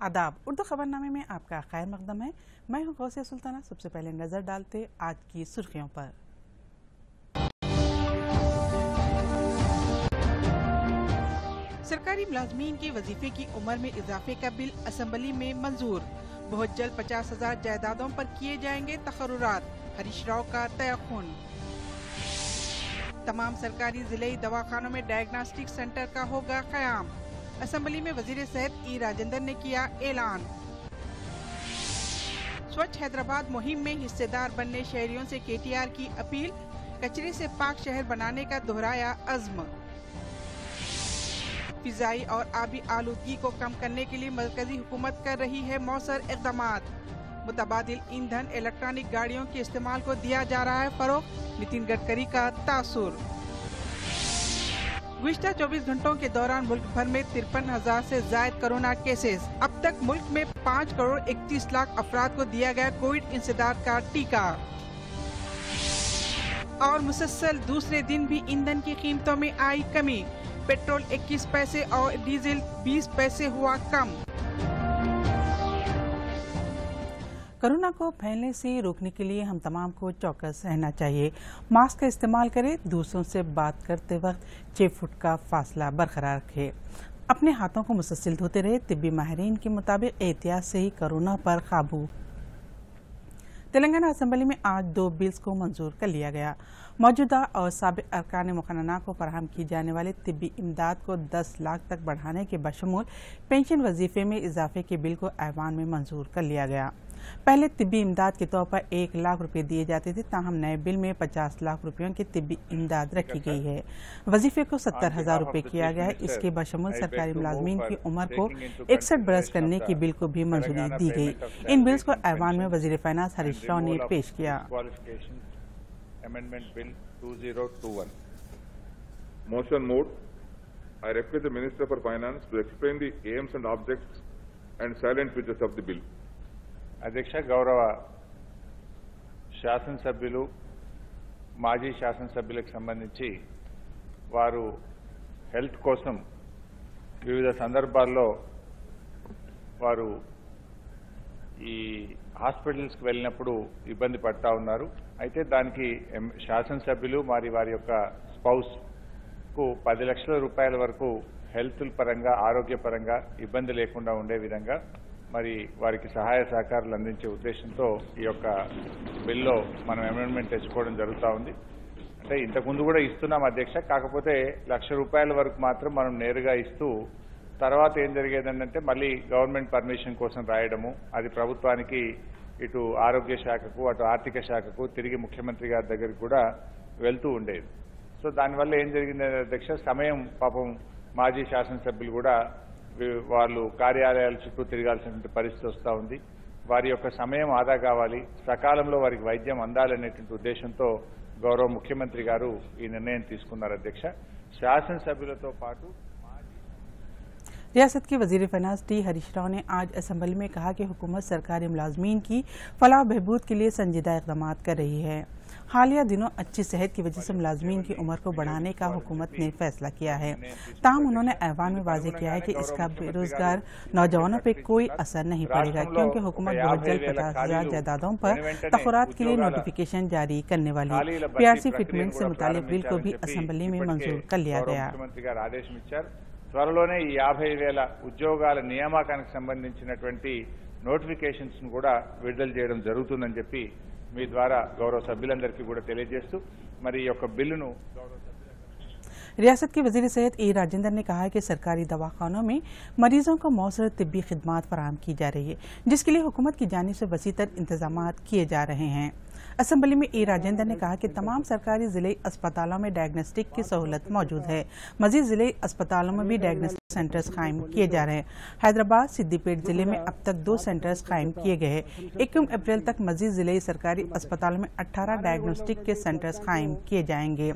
आदाब। उर्दू खबरनामे में आपका खैर मकदम है। मैं हूं गौसिया सुल्ताना। सबसे पहले नजर डालते आज की सुर्खियों पर। सरकारी मुलाजमीन के वजीफे की उम्र में इजाफे का बिल असेंबली में मंजूर। बहुत जल्द 50,000 जायदादों पर किए जाएंगे तकर्रुरात। हरीश राव का तयख्खुन। तमाम सरकारी जिले दवाखानों में डायग्नोस्टिक सेंटर का होगा क़याम। असेंबली में वजीर सेहत ई राजेंद्र ने किया ऐलान। स्वच्छ हैदराबाद मुहिम में हिस्सेदार बनने शहरियों से केटीआर की अपील। कचरे से पाक शहर बनाने का दोहराया अज़्म। फिजाई और आबी आलूदगी को कम करने के लिए मरकजी हुकूमत कर रही है मौसर इक़दामात। मुतबादिल ईंधन इलेक्ट्रॉनिक गाड़ियों के इस्तेमाल को दिया जा रहा है फरोग़। नितिन गडकरी का तासुर। गुज़िश्ता 24 घंटों के दौरान मुल्क भर में 53,000 से ज़ायद कोरोना केसेस। अब तक मुल्क में 5 करोड़ 31 लाख अफराद को दिया गया कोविड इंसदाद का टीका। और मुसलसल दूसरे दिन भी ईंधन की कीमतों में आई कमी। पेट्रोल 21 पैसे और डीजल 20 पैसे हुआ कम। कोरोना को फैलने से रोकने के लिए हम तमाम को चौकस रहना चाहिए। मास्क का इस्तेमाल करें। दूसरों से बात करते वक्त 6 फुट का फासला बरकरार रखें। अपने हाथों को मुसलसल धोते रहे। तिब्बी माहिरीन के मुताबिक एहतियात से ही कोरोना पर काबू। तेलंगाना असेंबली में आज 2 बिल्स को मंजूर कर लिया गया। मौजूदा और साबिक़ अरकान मुक़न्नना को फराहम की जाने वाले तिब्बी इमदाद को 10 लाख तक बढ़ाने के बशमूल पेंशन वजीफे में इजाफे के बिल को ऐवान में मंजूर कर लिया गया। पहले तिब्बी इमदाद के तौर पर 1 लाख रुपये दिए जाते थे, ताहम नए बिल में 50 लाख रुपयों की तिब्बी इमदाद रखी गई है। वजीफे को 70,000 रुपये किया गया है। इसके बशमूल सरकारी मुलाजमीन की उम्र को 61 बरस करने की बिल को भी मंजूरी दी गई। इन बिल्स को ऐवान में वजीर फाइनेंस हरीश राव ने पेश किया। Amendment Bill 2021. Motion moved. I request the Minister for Finance to explain the aims and objects and salient features of the bill. అధ్యక్ష, గౌరవ శాసనసభ్యులు మాజీ శాసనసభ్యులకు సంబంధించి వారు హెల్త్ కోసం వివిధ సందర్భాల్లో వారు ఈ హాస్పిటల్స్కి వెళ్ళినప్పుడు ఇబ్బంది పడతా ఉన్నారు. అయితే దానికి శాసనసభ్యులు మరి వారి యొక్క స్పౌస్కు 10 లక్షల రూపాయల వరకు హెల్త్ పరంగా ఆరోగ్యపరంగా ఇబ్బంది లేకుండా ఉండే విధంగా మరి వారికి సహాయ సహకారాలు అందించే ఉద్దేశంతో ఈ యొక్క బిల్లో మనం అమెండ్మెంట్ తెచ్చుకోవడం జరుగుతూ ఉంది. అంటే ఇంతకుముందు కూడా ఇస్తున్నాం అధ్యక్ష, కాకపోతే 1,00,000 రూపాయల వరకు మాత్రం మనం నేరుగా ఇస్తూ తర్వాత ఏం జరిగేదంటే మళ్ళీ గవర్నమెంట్ పర్మిషన్ కోసం రాయడము, అది ప్రభుత్వానికి ఇటు ఆరోగ్య శాఖకు అటు ఆర్థిక శాఖకు తిరిగి ముఖ్యమంత్రి గారి దగ్గరికి కూడా వెళ్తూ ఉండేది. సో దానివల్ల ఏం జరిగిందంటే అధ్యక్ష, సమయం పాపం మాజీ శాసనసభ్యులు కూడా వాళ్ళు కార్యాలయాల చుట్టూ తిరగాల్సినటువంటి పరిస్థితి వస్తూ ఉంది. వారి యొక్క సమయం ఆదా కావాలి, సకాలంలో వారికి వైద్యం అందాలనేటువంటి ఉద్దేశంతో గౌరవ ముఖ్యమంత్రి గారు ఈ నిర్ణయం తీసుకున్నారు అధ్యక్ష. శాసనసభ్యులతో పాటు रियासत के वजीर फाइनेंस टी हरीश राव ने आज असेंबली में कहा कि हुकूमत सरकारी मुलाजमीन की फलाह बहबूद के लिए संजीदा इक़दाम कर रही है। हालिया दिनों अच्छी सेहत की वजह से मुलाजमीन की उम्र को बढ़ाने का हुकूमत ने फैसला किया है। ताहम उन्होंने ऐवान में वाज़ेह किया है कि इसका बेरोजगार नौजवानों पर कोई असर नहीं पड़ेगा, क्योंकि हुकूमत बहुत जल्द 50,000 जायदादों पर तखरात के लिए नोटिफिकेशन जारी करने वाली। PRC फिटमेंट से मुतालिक बिल को भी असेंबली में मंजूर कर लिया गया। త్వరలోనే ఈ 50,000 ఉద్యోగాల నియామకానికి సంబంధించినటువంటి నోటిఫికేషన్స్ ను కూడా విడుదల చేయడం జరుగుతుందని చెప్పి మీ ద్వారా గౌరవ సభ్యులందరికీ కూడా తెలియజేస్తూ మరి ఈ యొక్క బిల్లును रियासत के वजीर सेहत ई राजेंद्र ने कहा है कि सरकारी दवाखानों में मरीजों को मौसर तिब्बी खिदमात फराहम की जा रही है, जिसके लिए हुकूमत की जानिब से वसी तर इंतजामात किए जा रहे हैं। असेंबली में ई राजेंद्र ने कहा कि तमाम सरकारी जिले अस्पतालों में डायग्नोस्टिक की सहूलत मौजूद है। मजीद जिले अस्पतालों में भी डायग्नोस्टिक सेंटर्स कायम किए जा रहे हैं। हैदराबाद सिद्दीपेट जिले में अब तक 2 सेंटर्स कायम किए गए हैं। 21 अप्रैल तक मजीद जिले सरकारी अस्पतालों में 18 डायग्नोस्टिक के सेंटर्स कायम किए जाएंगे।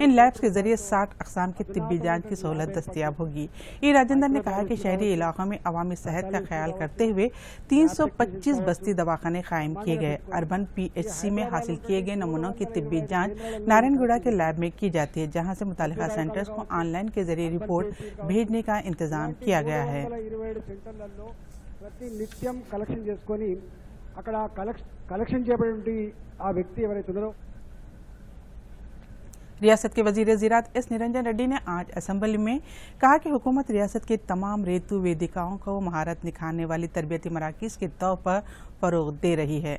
इन लैब्स के जरिए 60 अक़साम की तिब्बी जांच की सहूलत दस्तियाब होगी। ई राजेंद्र ने कहा कि शहरी इलाकों में अवामी सेहत का ख्याल करते हुए 325 बस्ती दवाखाने कायम किए गए। अर्बन PHC में हासिल किए गए नमूनों की तिब्बी जांच नारायणगुड़ा के लैब में की जाती है, जहां से मुतालिका सेंटर्स को ऑनलाइन के जरिए रिपोर्ट भेजने का इंतजाम किया गया है। ప్రతి నిత్యం కలెక్షన్ చేసుకొని అక్కడ కలెక్షన్ చేయబడి ఆ వ్యక్తి ఎవరైతే ఉన్నారో रियासत के वजीर ज़राअत एस निरंजन रेड्डी ने आज असेंबली में कहा कि हुकूमत रियासत के तमाम रेतु वेदिकाओं को महारत निखारने वाली तरबियती मराकज़ के तौर पर फ़रोग़ दे रही है।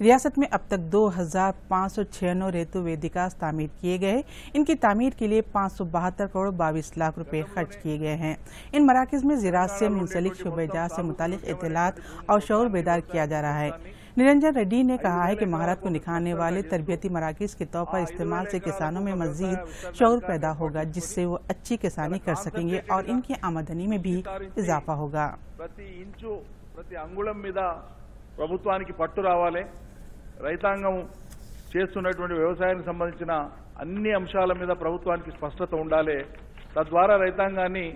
रियासत में अब तक 2596 रेतु वेदिका तामीर किए गए। इनकी तामीर के लिए 572 करोड़ 22 लाख रुपए खर्च किए गए हैं। इन मराकज़ में ज़राअत से मुंसलिक शुबेजात से मुतालिक इत्तलात और शऊर बेदार किया जा रहा है। निरंजन रेड्डी ने कहा है कि महारत को निखारने वाले तरबियती मराकज़ के तौर पर इस्तेमाल से किसानों में मज़ीद शऊर पैदा होगा, जिससे वो अच्छी किसानी कर सकेंगे और इनकी आमदनी में भी इजाफा होगा। ప్రతి ఇంచు ప్రతి అంగుళం మీద ప్రభుత్వానికి పట్టు రావాలి. రైతాంగం చేస్తున్నటువంటి వ్యవసాయానికి సంబంధించిన అన్ని అంశాల మీద ప్రభుత్వానికి స్పష్టత ఉండాలి. తద్వారా రైతాంగాన్ని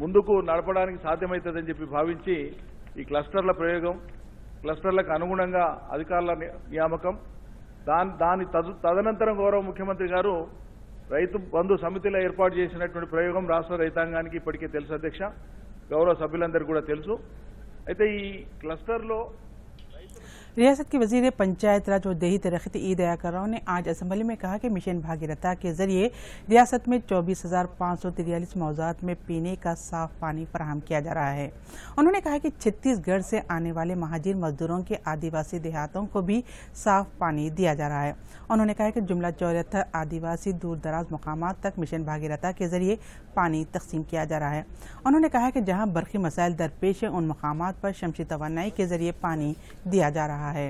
ముందుకు నడపడానికి సాధ్యమవుతుందని చెప్పి భావించి ఈ క్లస్టర్ల ప్రయోగం, క్లస్టర్లకు అనుగుణంగా అధికారుల నియామకం, దాని తదనంతరం గౌరవ ముఖ్యమంత్రి గారు రైతు బంధు సమితిలో ఏర్పాటు చేసినటువంటి ప్రయోగం రాష్ట్ర రైతాంగానికి ఇప్పటికే తెలుసు అధ్యక్ష, గౌరవ సభ్యులందరికీ కూడా తెలుసు. అయితే ఈ క్లస్టర్లో रियासत के वजीर पंचायत राज और देही तरक्की ई दयाकर राव ने आज असेंबली में कहा कि मिशन भागीरथ के जरिए रियासत में 24,543 मौजात में पीने का साफ पानी फराहम किया जा रहा है। उन्होंने कहा कि छत्तीसगढ़ से आने वाले महाजिर मजदूरों के आदिवासी देहातों को भी साफ पानी दिया जा रहा है। उन्होंने कहा कि जुमला 74 आदिवासी दूर दराज मकामात तक मिशन भागीरथ के जरिए पानी तकसीम किया जा रहा है। उन्होंने कहा कि जहां बरकी मसाइल दरपेश है, उन मकामात पर शमसी तवानाई के जरिए पानी दिया जा रहा है।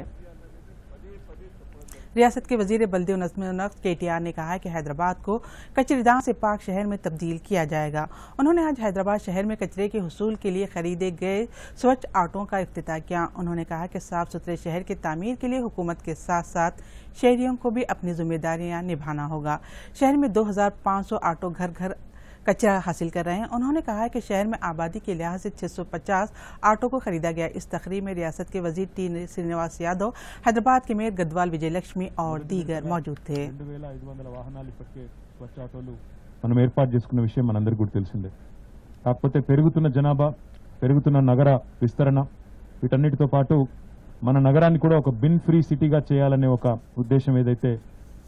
रियासत के वजीर बल्दी व नज़्म-ओ-नक्श KTR ने कहा है कि हैदराबाद को कचरेदान से पाक शहर में तब्दील किया जाएगा। उन्होंने आज हैदराबाद शहर में कचरे के हुसूल के लिए खरीदे गए स्वच्छ ऑटों का इफ्तिताह किया। उन्होंने कहा कि साफ सुथरे शहर की तामीर के लिए हुकूमत के साथ साथ शहरियों को भी अपनी जिम्मेदारियां निभाना होगा। शहर में 2500 ऑटो घर घर कचरा हासिल कर रहे हैं। उन्होंने कहा है कि शहर में आबादी के लिहाज से 650 ऑटो को खरीदा गया। इस तकरीब में रियासत के वजीर टी श्रीनिवास यादव, हैदराबाद के मेयर गदवाल विजय लक्ष्मी और दीगर मौजूद थे। 2500 వాహనాలు ఇప్పటికే స్వచ్ఛ ఆటోలు మనం ఏర్పాటు చేసుకున్న విషయం మనందరికీ కూడా తెలిసిందే. కాకపోతే పెరుగుతున్న జనాభా, పెరుగుతున్న నగర విస్తరణ, వీటన్నిటితో పాటు మన నగరాన్ని కూడా ఒక బిన్ ఫ్రీ సిటీగా చేయాలనే ఒక ఉద్దేశం ఏదైతే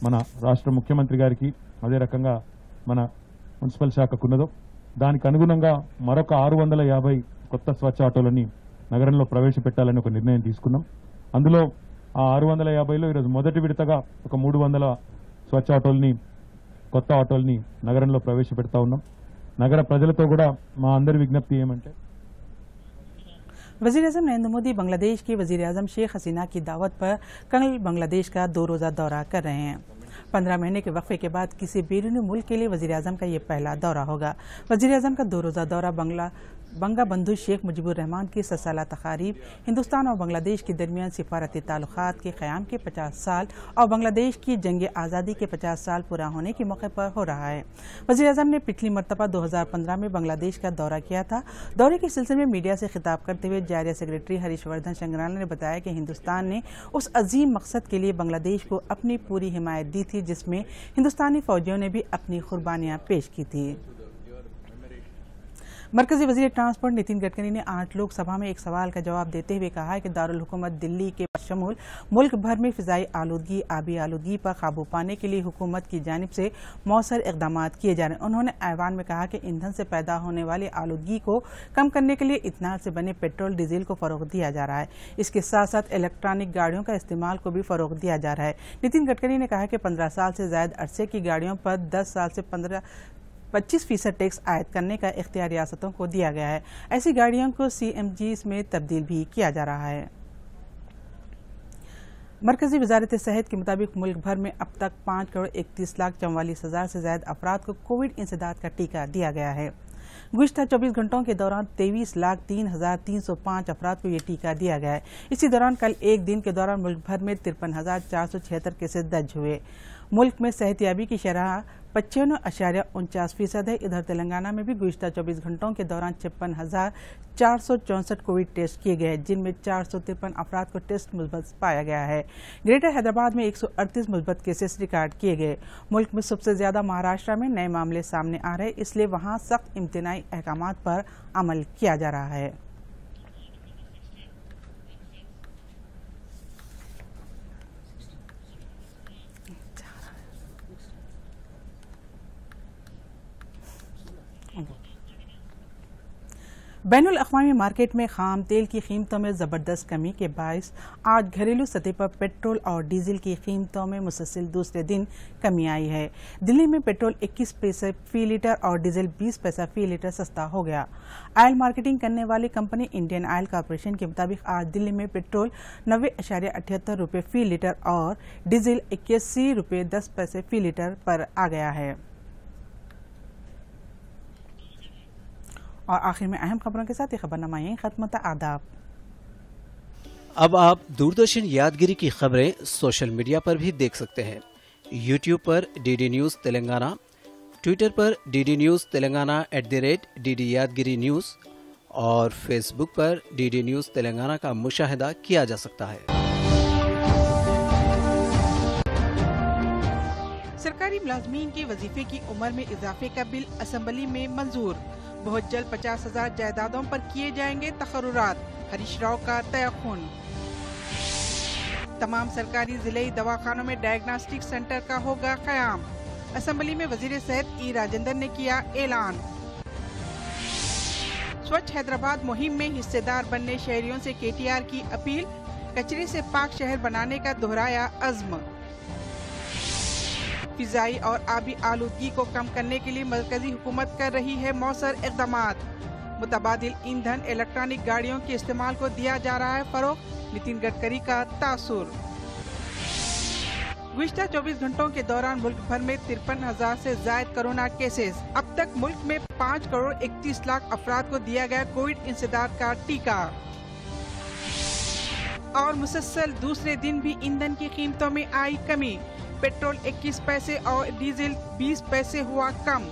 మన రాష్ట్ర ముఖ్యమంత్రి గారికి, అదే రకంగా మన మున్సిపల్ శాఖకున్నదో దానికి అనుగుణంగా మరొక 650 కొత్త స్వచ్ఛ ఆటోలని నగరంలో ప్రవేశపెట్టాలని ఒక నిర్ణయం తీసుకున్నాం. అందులో ఆ 650లో ఈరోజు మొదటి విడతగా ఒక 300 స్వచ్ఛ ఆటోల్ని, కొత్త ఆటోల్ని నగరంలో ప్రవేశపెడతా ఉన్నాం. నగర ప్రజలతో కూడా మా అందరి విజ్ఞప్తి ఏమంటే वज़ीर-ए-आज़म नरेंद्र मोदी बांग्लादेश की वज़ीर-ए-आज़म शेख हसीना की दावत पर कल बांग्लादेश का 2 रोज़ा दौरा कर रहे हैं। 15 महीने के वक्फे के बाद किसी बैरूनी मुल्क के लिए वज़ीर-ए-आज़म का ये पहला दौरा होगा। वज़ीर-ए-आज़म का 2 रोज़ा दौरा बंगा बंधु शेख मुजीबुर रहमान की 100 साला तकारीब, हिंदुस्तान और बांग्लादेश के दरमियान सिफारती ताल्लुकात के क़याम के 50 साल और बांग्लादेश की जंग आज़ादी के 50 साल पूरा होने के मौके पर हो रहा है। वज़ीर-ए-आज़म ने पिछली मरतबा 2015 में बांग्लादेश का दौरा किया था। दौरे के सिलसिले में मीडिया से खिताब करते हुए जारिया सेक्रेटरी हरीशवर्धन श्रृंगला ने बताया कि हिंदुस्तान ने उस अजीम मकसद के लिए बांग्लादेश को अपनी पूरी हिमायत दी थी, जिसमें हिंदुस्तानी फौजियों ने भी अपनी कुर्बानियाँ पेश की थी। मरकजी वजीर ट्रांसपोर्ट नितिन गडकरी ने आज लोकसभा में एक सवाल का जवाब देते हुए कहा है कि दारुल हुकूमत दिल्ली के बशमूल मुल्क भर में फिजाई आलूदगी, आबी आलूदगी पर काबू पाने के लिए हुकूमत की जानिब से मौसर इकदाम किए जा रहे हैं। उन्होंने ऐवान में कहा कि ईंधन से पैदा होने वाली आलूदगी को कम करने के लिए इथेनॉल से बने पेट्रोल डीजल को फरोग दिया जा रहा है। इसके साथ साथ इलेक्ट्रॉनिक गाड़ियों का इस्तेमाल को भी फरोग दिया जा रहा है। नितिन गडकरी ने कहा कि 15 साल से ज्यादा अरसे की गाड़ियों पर 10 साल से 25% टैक्स आयद करने का इख्तियार रियासतों को दिया गया है। ऐसी गाड़ियों को CNG में तब्दील भी किया जा रहा है। मरकजी वजारत सेहत के मुताबिक मुल्क भर में अब तक 5,31,44,000 से ज्यादा अफराद को कोविड इंसदाद का टीका दिया गया है। गुज़िश्ता 24 घंटों के दौरान 23,03,305 अफराद को ये टीका दिया गया है। इसी दौरान कल एक दिन के दौरान मुल्क भर में 53,476 केसेस दर्ज हुए। मुल्क में सेहतियाबी की शरह 55.49% है। इधर तेलंगाना में भी गुज़िश्ता 24 घंटों के दौरान 56,464 कोविड टेस्ट किए गए, जिनमें 453 अफराद को टेस्ट मुस्बत पाया गया है। ग्रेटर हैदराबाद में 138 मुस्बत केसेस रिकॉर्ड किए गए। मुल्क में सबसे ज्यादा महाराष्ट्र में नए मामले सामने आ रहे, इसलिए वहां सख्त इम्तिनाई अहकामात पर अमल किया जा रहा है। بین الاقوامی مارکیٹ میں خام تیل کی قیمتوں میں زبردست کمی کے باعث آج گھریلو سطح پر پیٹرول اور ڈیزل کی قیمتوں میں مسلسل دوسرے دن کمی آئی ہے۔ دلی میں پیٹرول 21 پیسے فی لیٹر اور ڈیزل 20 پیسہ فی لیٹر سستا ہو گیا۔ آئل مارکیٹنگ کرنے والی کمپنی انڈین آئل کارپوریشن کے مطابق آج دلی میں پیٹرول 90.78 روپے فی لیٹر اور ڈیزل 81 روپے 10 پیسے فی لیٹر پر آ گیا ہے۔ اور آخر میں اہم خبروں کے ساتھ یہ خبرنامہ یہیں ختم ہوتا۔ آداب۔ اب آپ دوردرشن یادگیری کی خبریں سوشل میڈیا پر بھی دیکھ سکتے ہیں۔ یوٹیوب پر D D news Telangana, Twitter پر D D news Telangana @DD Yadagiri news اور فیس بک پر ڈی ڈی نیوز تلنگانہ کا مشاہدہ کیا جا سکتا ہے۔ سرکاری ملازمین کے وظیفے کی عمر میں اضافے کا بل اسمبلی میں منظور۔ بہت جلد 50,000 جائیدادوں پر کیے جائیں گے تقررات، ہریش راؤ کا تیقن۔ تمام سرکاری ضلعی دواخانوں میں ڈائگناسٹک سینٹر کا ہوگا قیام۔ اسمبلی میں وزیر صحت ای راجندر نے کیا اعلان۔ سوچھ حیدرآباد مہم میں حصے دار بننے شہریوں سے KTR کی اپیل، کچرے سے پاک شہر بنانے کا دہرایا عزم۔ فضائی اور آبی آلودگی کو کم کرنے کے لیے مرکزی حکومت کر رہی ہے مؤثر اقدامات۔ متبادل ایندھن الیکٹرانک گاڑیوں کے استعمال کو دیا جا رہا ہے فروغ، نتن گڈکری کا تاثر۔ گزشتہ 24 گھنٹوں کے دوران ملک بھر میں 53,000 سے زائد کورونا کیسز۔ اب تک ملک میں 5 کروڑ 31 لاکھ افراد کو دیا گیا کووڈ انسداد کا ٹیکہ۔ اور مسلسل دوسرے دن بھی ایندھن کی قیمتوں میں آئی کمی، پیٹرول 21 پیسے اور ڈیزل 20 پیسے ہوا کم۔